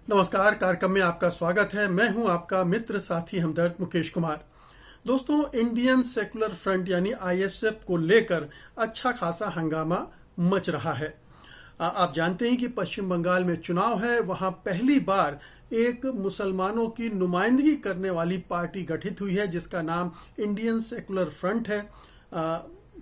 नमस्कार। कार्यक्रम में आपका स्वागत है। मैं हूं आपका मित्र साथी हमदर्द मुकेश कुमार। दोस्तों, इंडियन सेकुलर फ्रंट यानी आईएसएफ को लेकर अच्छा खासा हंगामा मच रहा है। आप जानते हैं कि पश्चिम बंगाल में चुनाव है। वहां पहली बार एक मुसलमानों की नुमाइंदगी करने वाली पार्टी गठित हुई है जिसका नाम इंडियन सेकुलर फ्रंट है।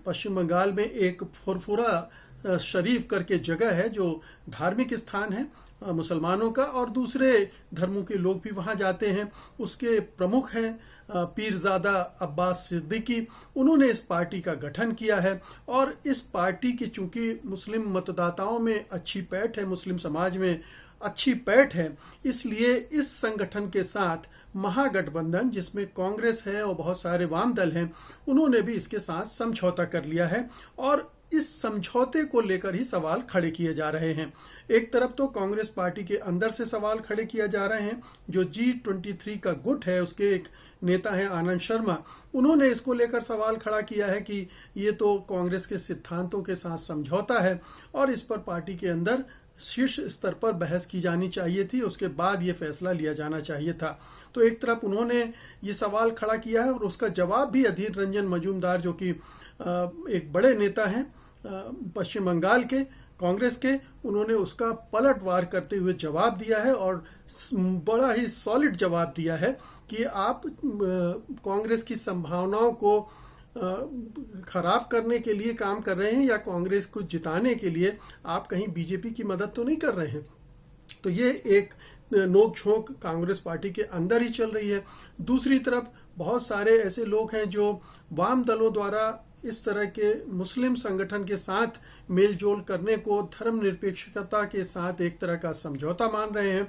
पश्चिम बंगाल में एक फुरफुरा शरीफ करके जगह है जो धार्मिक स्थान है मुसलमानों का, और दूसरे धर्मों के लोग भी वहां जाते हैं। उसके प्रमुख हैं पीरजादा अब्बास सिद्दीकी। उन्होंने इस पार्टी का गठन किया है और इस पार्टी की चूंकि मुस्लिम मतदाताओं में अच्छी पैठ है, मुस्लिम समाज में अच्छी पैठ है, इसलिए इस संगठन के साथ महागठबंधन जिसमें कांग्रेस है और बहुत सारे वाम दल हैं, उन्होंने भी इसके साथ समझौता कर लिया है और इस समझौते को लेकर ही सवाल खड़े किए जा रहे हैं। एक तरफ तो कांग्रेस पार्टी के अंदर से सवाल खड़े किए जा रहे हैं। जो G23 का गुट है उसके एक नेता है आनंद शर्मा, उन्होंने इसको लेकर सवाल खड़ा किया है कि ये तो कांग्रेस के सिद्धांतों के साथ समझौता है और इस पर पार्टी के अंदर शीर्ष स्तर पर बहस की जानी चाहिए थी, उसके बाद ये फैसला लिया जाना चाहिए था। तो एक तरफ उन्होंने ये सवाल खड़ा किया है और उसका जवाब भी अधीर रंजन मजूमदार, जो कि एक बड़े नेता हैं पश्चिम बंगाल के कांग्रेस के, उन्होंने उसका पलटवार करते हुए जवाब दिया है और बड़ा ही सॉलिड जवाब दिया है कि आप कांग्रेस की संभावनाओं को खराब करने के लिए काम कर रहे हैं या कांग्रेस को जिताने के लिए आप कहीं बीजेपी की मदद तो नहीं कर रहे हैं। तो ये एक नोक झोंक कांग्रेस पार्टी के अंदर ही चल रही है। दूसरी तरफ बहुत सारे ऐसे लोग हैं जो वाम दलों द्वारा इस तरह के मुस्लिम संगठन के साथ मेलजोल करने को धर्मनिरपेक्षता के साथ एक तरह का समझौता मान रहे हैं,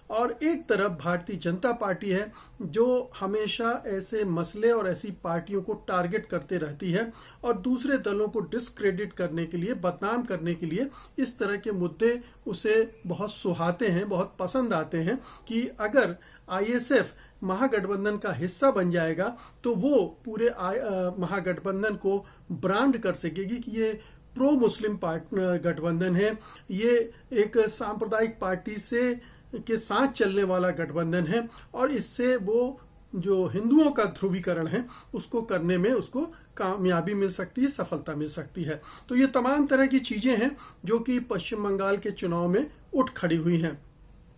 और एक तरफ भारतीय जनता पार्टी है जो हमेशा ऐसे मसले और ऐसी पार्टियों को टारगेट करते रहती है और दूसरे दलों को डिस्क्रेडिट करने के लिए, बदनाम करने के लिए इस तरह के मुद्दे उसे बहुत सुहाते हैं, बहुत पसंद आते हैं कि अगर आईएसएफ महागठबंधन का हिस्सा बन जाएगा तो वो पूरे महागठबंधन को ब्रांड कर सकेगी कि ये प्रो मुस्लिम गठबंधन है, ये एक सांप्रदायिक पार्टी से के साथ चलने वाला गठबंधन है और इससे वो जो हिंदुओं का ध्रुवीकरण है उसको करने में उसको कामयाबी मिल सकती है, सफलता मिल सकती है। तो ये तमाम तरह की चीजें हैं जो कि पश्चिम बंगाल के चुनाव में उठ खड़ी हुई हैं।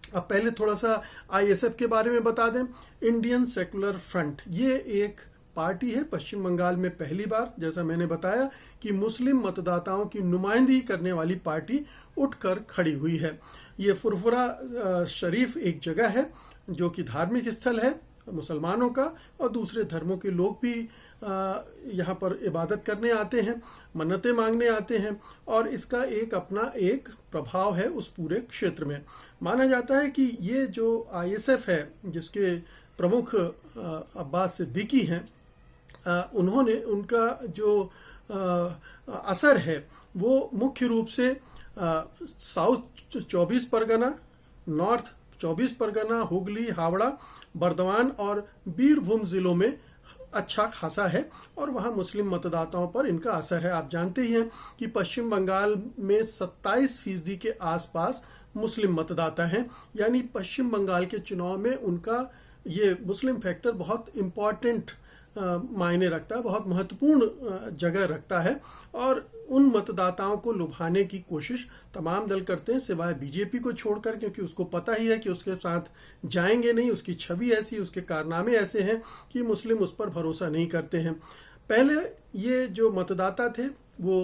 अब पहले थोड़ा सा आईएसएफ के बारे में बता दें। इंडियन सेकुलर फ्रंट ये एक पार्टी है पश्चिम बंगाल में पहली बार, जैसा मैंने बताया, कि मुस्लिम मतदाताओं की नुमाइंदगी करने वाली पार्टी उठकर खड़ी हुई है। ये फुरफुरा शरीफ एक जगह है जो कि धार्मिक स्थल है मुसलमानों का, और दूसरे धर्मों के लोग भी यहाँ पर इबादत करने आते हैं, मन्नतें मांगने आते हैं, और इसका एक अपना एक प्रभाव है उस पूरे क्षेत्र में। माना जाता है कि ये जो आईएसएफ है जिसके प्रमुख अब्बास सिद्दीकी हैं, उन्होंने उनका जो असर है वो मुख्य रूप से साउथ 24 परगना, नॉर्थ 24 परगना, हुगली, हावड़ा, बर्दवान और बीरभूम जिलों में अच्छा खासा है और वहां मुस्लिम मतदाताओं पर इनका असर है। आप जानते ही हैं कि पश्चिम बंगाल में 27% के आसपास मुस्लिम मतदाता हैं, यानी पश्चिम बंगाल के चुनाव में उनका ये मुस्लिम फैक्टर बहुत इम्पॉर्टेंट मायने रखता है, बहुत महत्वपूर्ण जगह रखता है, और उन मतदाताओं को लुभाने की कोशिश तमाम दल करते हैं सिवाय बीजेपी को छोड़कर, क्योंकि उसको पता ही है कि उसके साथ जाएंगे नहीं, उसकी छवि ऐसी, उसके कारनामे ऐसे हैं कि मुस्लिम उस पर भरोसा नहीं करते हैं। पहले ये जो मतदाता थे वो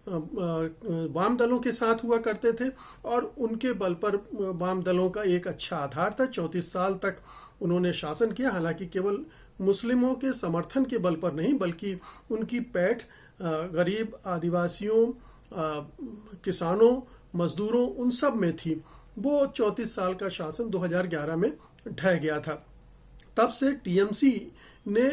वाम दलों के साथ हुआ करते थे और उनके बल पर वाम दलों का एक अच्छा आधार था। 34 साल तक उन्होंने शासन किया, हालांकि केवल मुस्लिमों के समर्थन के बल पर नहीं बल्कि उनकी पैठ गरीब, आदिवासियों, किसानों, मजदूरों, उन सब में थी। वो 34 साल का शासन 2011 में ढह गया था। तब से टीएमसी ने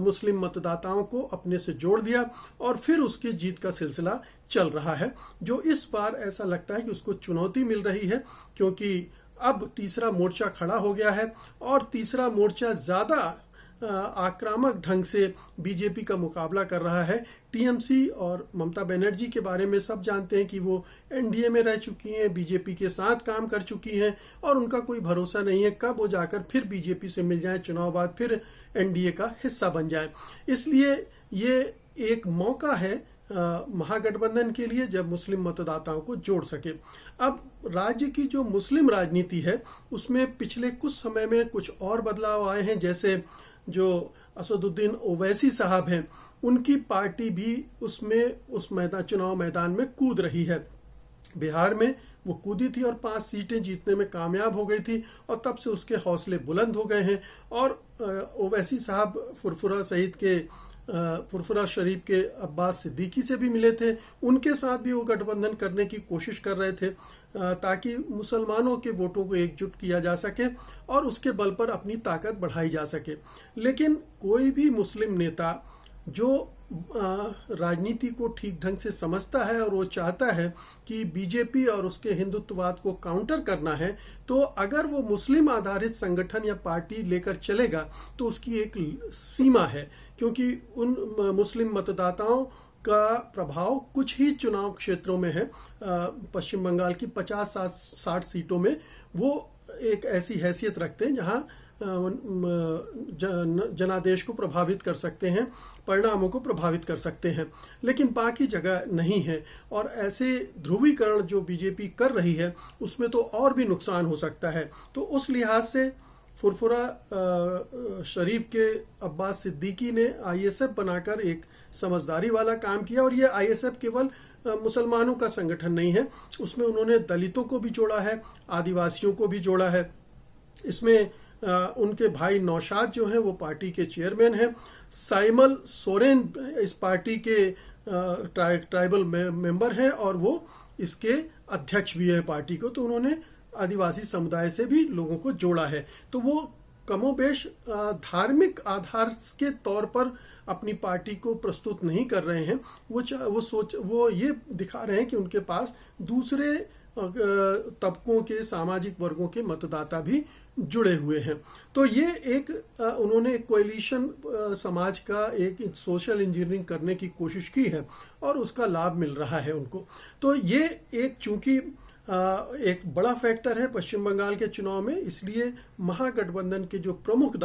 मुस्लिम मतदाताओं को अपने से जोड़ दिया और फिर उसकी जीत का सिलसिला चल रहा है, जो इस बार ऐसा लगता है कि उसको चुनौती मिल रही है, क्योंकि अब तीसरा मोर्चा खड़ा हो गया है और तीसरा मोर्चा ज्यादा आक्रामक ढंग से बीजेपी का मुकाबला कर रहा है। टीएमसी और ममता बनर्जी के बारे में सब जानते हैं कि वो एनडीए में रह चुकी हैं, बीजेपी के साथ काम कर चुकी हैं और उनका कोई भरोसा नहीं है कब वो जाकर फिर बीजेपी से मिल जाए, चुनाव बाद फिर एनडीए का हिस्सा बन जाए। इसलिए ये एक मौका है महागठबंधन के लिए जब मुस्लिम मतदाताओं को जोड़ सके। अब राज्य की जो मुस्लिम राजनीति है उसमें पिछले कुछ समय में कुछ और बदलाव आए हैं। जैसे जो असदुद्दीन ओवैसी साहब हैं, उनकी पार्टी भी उस चुनाव मैदान में कूद रही है। बिहार में वो कूदी थी और 5 सीटें जीतने में कामयाब हो गई थी और तब से उसके हौसले बुलंद हो गए हैं। और ओवैसी साहब फुरफुरा शरीफ के अब्बास सिद्दीकी से भी मिले थे, उनके साथ भी वो गठबंधन करने की कोशिश कर रहे थे ताकि मुसलमानों के वोटों को एकजुट किया जा सके और उसके बल पर अपनी ताकत बढ़ाई जा सके। लेकिन कोई भी मुस्लिम नेता जो राजनीति को ठीक ढंग से समझता है और वो चाहता है कि बीजेपी और उसके हिंदुत्ववाद को काउंटर करना है, तो अगर वो मुस्लिम आधारित संगठन या पार्टी लेकर चलेगा तो उसकी एक सीमा है, क्योंकि उन मुस्लिम मतदाताओं का प्रभाव कुछ ही चुनाव क्षेत्रों में है। पश्चिम बंगाल की 50-60 सीटों में वो एक ऐसी हैसियत रखते हैं जहां जनादेश को प्रभावित कर सकते हैं, परिणामों को प्रभावित कर सकते हैं, लेकिन बाकी जगह नहीं है। और ऐसे ध्रुवीकरण जो बीजेपी कर रही है उसमें तो और भी नुकसान हो सकता है। तो उस लिहाज से फुरफुरा शरीफ के अब्बास सिद्दीकी ने आईएसएफ बनाकर एक समझदारी वाला काम किया। और ये आईएसएफ केवल मुसलमानों का संगठन नहीं है, उसमें उन्होंने दलितों को भी जोड़ा है, आदिवासियों को भी जोड़ा है। इसमें उनके भाई नौशाद जो हैं वो पार्टी के चेयरमैन हैं। साइमल सोरेन इस पार्टी के ट्राइबल मेंबर हैं और वो इसके अध्यक्ष भी है पार्टी को। तो उन्होंने आदिवासी समुदाय से भी लोगों को जोड़ा है। तो वो कमोबेश धार्मिक आधार के तौर पर अपनी पार्टी को प्रस्तुत नहीं कर रहे हैं। वो ये दिखा रहे हैं कि उनके पास दूसरे तबकों के, सामाजिक वर्गों के मतदाता भी जुड़े हुए हैं। तो ये एक उन्होंने एक कोएलिशन समाज का एक सोशल इंजीनियरिंग करने की कोशिश की है और उसका लाभ मिल रहा है उनको। तो ये एक चूंकि एक बड़ा फैक्टर है पश्चिम बंगाल के चुनाव में, इसलिए महागठबंधन के जो प्रमुख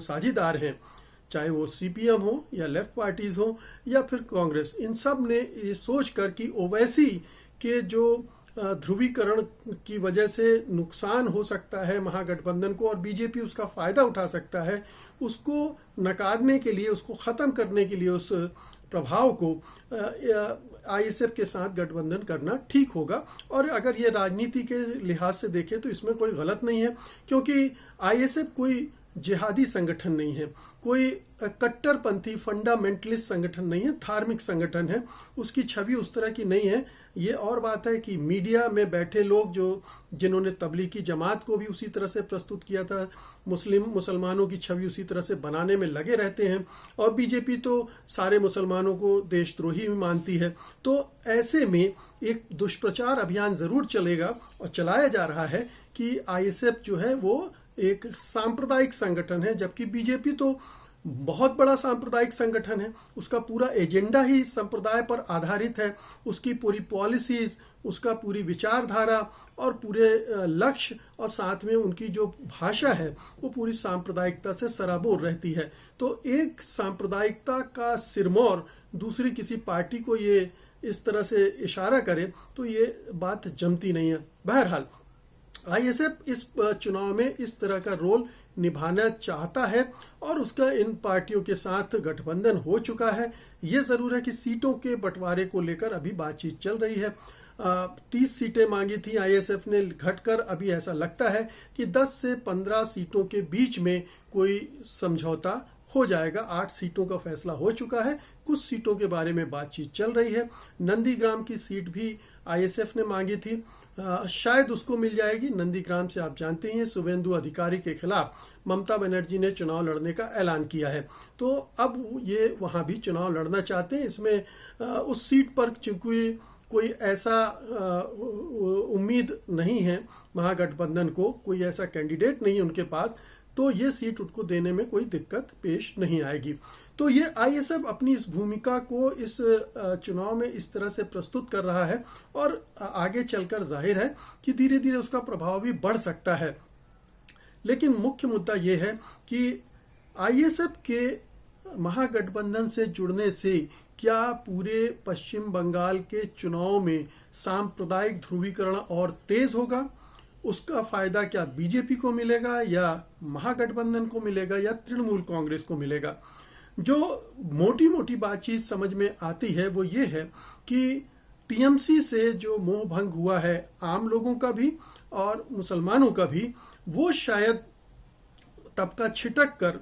साझीदार हैं, चाहे वो सीपीएम हो या लेफ्ट पार्टीज हो या फिर कांग्रेस, इन सब ने ये सोचकर कि ओवैसी के जो ध्रुवीकरण की वजह से नुकसान हो सकता है महागठबंधन को और बीजेपी उसका फायदा उठा सकता है, उसको नकारने के लिए, उसको खत्म करने के लिए उस प्रभाव को आईएसएफ के साथ गठबंधन करना ठीक होगा। और अगर ये राजनीति के लिहाज से देखें तो इसमें कोई गलत नहीं है, क्योंकि आईएसएफ कोई जिहादी संगठन नहीं है, कोई कट्टरपंथी फंडामेंटलिस्ट संगठन नहीं है, धार्मिक संगठन है। उसकी छवि उस तरह की नहीं है। ये और बात है कि मीडिया में बैठे लोग जिन्होंने तबलीगी जमात को भी उसी तरह से प्रस्तुत किया था, मुसलमानों की छवि उसी तरह से बनाने में लगे रहते हैं। और बीजेपी तो सारे मुसलमानों को देशद्रोही मानती है। तो ऐसे में एक दुष्प्रचार अभियान जरूर चलेगा और चलाया जा रहा है कि आईएसएफ जो है वो एक सांप्रदायिक संगठन है, जबकि बीजेपी तो बहुत बड़ा सांप्रदायिक संगठन है। उसका पूरा एजेंडा ही संप्रदाय पर आधारित है। उसकी पूरी पॉलिसीज, उसका पूरी विचारधारा और पूरे लक्ष्य और साथ में उनकी जो भाषा है वो पूरी सांप्रदायिकता से सराबोर रहती है। तो एक सांप्रदायिकता का सिरमौर दूसरी किसी पार्टी को ये इस तरह से इशारा करे तो ये बात जमती नहीं है। बहरहाल आईएसएफ इस चुनाव में इस तरह का रोल निभाना चाहता है और उसका इन पार्टियों के साथ गठबंधन हो चुका है। ये जरूर है कि सीटों के बंटवारे को लेकर अभी बातचीत चल रही है। 30 सीटें मांगी थी आईएसएफ ने, घटकर अभी ऐसा लगता है कि 10 से 15 सीटों के बीच में कोई समझौता हो जाएगा। 8 सीटों का फैसला हो चुका है, कुछ सीटों के बारे में बातचीत चल रही है। नंदीग्राम की सीट भी आईएसएफ ने मांगी थी, शायद उसको मिल जाएगी। नंदीग्राम से आप जानते हैं शुभेंदु अधिकारी के खिलाफ ममता बनर्जी ने चुनाव लड़ने का ऐलान किया है। तो अब ये वहां भी चुनाव लड़ना चाहते हैं। इसमें उस सीट पर चूंकि कोई ऐसा उम्मीद नहीं है महागठबंधन को, कोई ऐसा कैंडिडेट नहीं है उनके पास, तो ये सीट उनको देने में कोई दिक्कत पेश नहीं आएगी। तो ये आईएसएफ अपनी इस भूमिका को इस चुनाव में इस तरह से प्रस्तुत कर रहा है और आगे चलकर जाहिर है कि धीरे धीरे उसका प्रभाव भी बढ़ सकता है। लेकिन मुख्य मुद्दा ये है कि आईएसएफ के महागठबंधन से जुड़ने से क्या पूरे पश्चिम बंगाल के चुनाव में सांप्रदायिक ध्रुवीकरण और तेज होगा? उसका फायदा क्या बीजेपी को मिलेगा या महागठबंधन को मिलेगा या तृणमूल कांग्रेस को मिलेगा? जो मोटी मोटी बातचीत समझ में आती है वो ये है कि टीएमसी से जो मोह भंग हुआ है आम लोगों का भी और मुसलमानों का भी, वो शायद तबका छिटक कर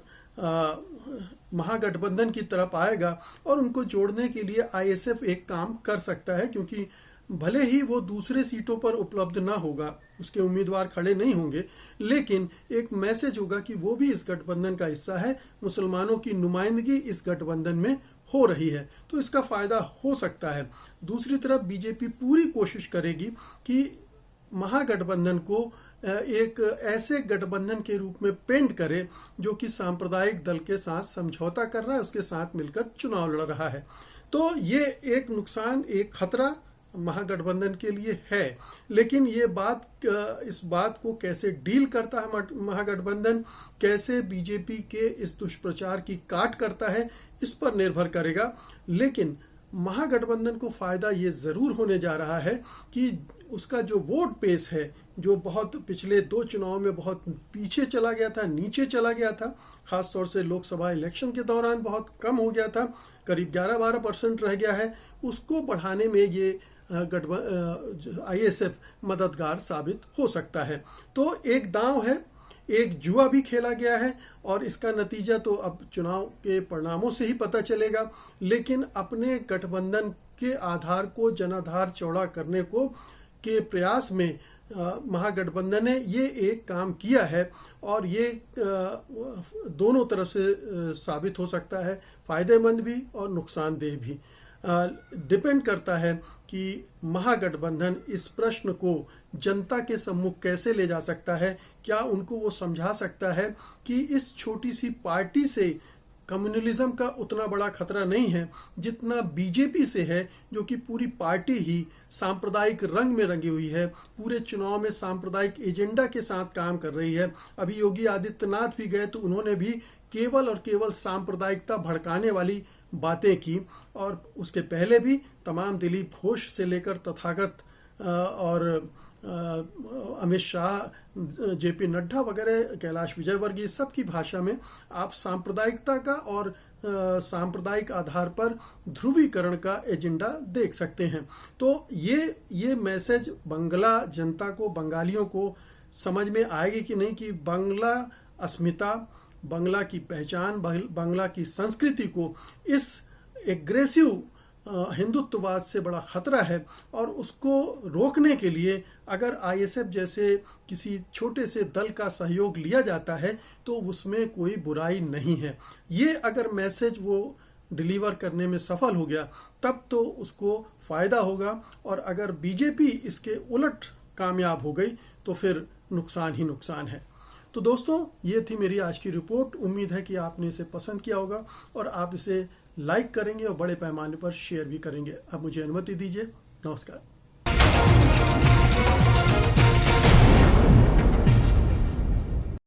महागठबंधन की तरफ आएगा और उनको जोड़ने के लिए आईएसएफ एक काम कर सकता है, क्योंकि भले ही वो दूसरे सीटों पर उपलब्ध ना होगा, उसके उम्मीदवार खड़े नहीं होंगे, लेकिन एक मैसेज होगा कि वो भी इस गठबंधन का हिस्सा है, मुसलमानों की नुमाइंदगी इस गठबंधन में हो रही है, तो इसका फायदा हो सकता है। दूसरी तरफ बीजेपी पूरी कोशिश करेगी कि महागठबंधन को एक ऐसे गठबंधन के रूप में पेंट करे जो कि सांप्रदायिक दल के साथ समझौता कर रहा है, उसके साथ मिलकर चुनाव लड़ रहा है। तो ये एक नुकसान, एक खतरा महागठबंधन के लिए है। लेकिन ये इस बात को कैसे डील करता है महागठबंधन, कैसे बीजेपी के इस दुष्प्रचार की काट करता है, इस पर निर्भर करेगा। लेकिन महागठबंधन को फायदा ये जरूर होने जा रहा है कि उसका जो वोट बेस है, जो बहुत पिछले 2 चुनाव में बहुत पीछे चला गया था, नीचे चला गया था, खासतौर से लोकसभा इलेक्शन के दौरान बहुत कम हो गया था, करीब 11-12% रह गया है, उसको बढ़ाने में ये आईएसएफ मददगार साबित हो सकता है। तो एक दांव है, एक जुआ भी खेला गया है और इसका नतीजा तो अब चुनाव के परिणामों से ही पता चलेगा। लेकिन अपने गठबंधन के आधार को जनाधार चौड़ा करने के प्रयास में महागठबंधन ने ये एक काम किया है और ये दोनों तरफ से साबित हो सकता है, फायदेमंद भी और नुकसानदेह भी। डिपेंड करता है कि महागठबंधन इस प्रश्न को जनता के सम्मुख कैसे ले जा सकता है। क्या उनको वो समझा सकता है कि इस छोटी सी पार्टी से कम्युनलिज्म का उतना बड़ा खतरा नहीं है जितना बीजेपी से है, जो कि पूरी पार्टी ही सांप्रदायिक रंग में रंगी हुई है, पूरे चुनाव में सांप्रदायिक एजेंडा के साथ काम कर रही है। अभी योगी आदित्यनाथ भी गए तो उन्होंने भी केवल और केवल सांप्रदायिकता भड़काने वाली बातें की, और उसके पहले भी तमाम दिलीप घोष से लेकर तथागत और अमित शाह, जेपी नड्डा वगैरह, कैलाश विजयवर्गीय, सबकी भाषा में आप सांप्रदायिकता का और सांप्रदायिक आधार पर ध्रुवीकरण का एजेंडा देख सकते हैं। तो ये मैसेज बंगला जनता को, बंगालियों को समझ में आएगी कि नहीं कि बांग्ला अस्मिता, बांग्ला की पहचान, बांग्ला की संस्कृति को इस एग्रेसिव हिंदुत्ववाद से बड़ा खतरा है, और उसको रोकने के लिए अगर आईएसएफ जैसे किसी छोटे से दल का सहयोग लिया जाता है तो उसमें कोई बुराई नहीं है। ये अगर मैसेज वो डिलीवर करने में सफल हो गया तब तो उसको फायदा होगा, और अगर बीजेपी इसके उलट कामयाब हो गई तो फिर नुकसान ही नुकसान है। तो दोस्तों, ये थी मेरी आज की रिपोर्ट। उम्मीद है कि आपने इसे पसंद किया होगा और आप इसे लाइक करेंगे और बड़े पैमाने पर शेयर भी करेंगे। अब मुझे अनुमति दीजिए। नमस्कार।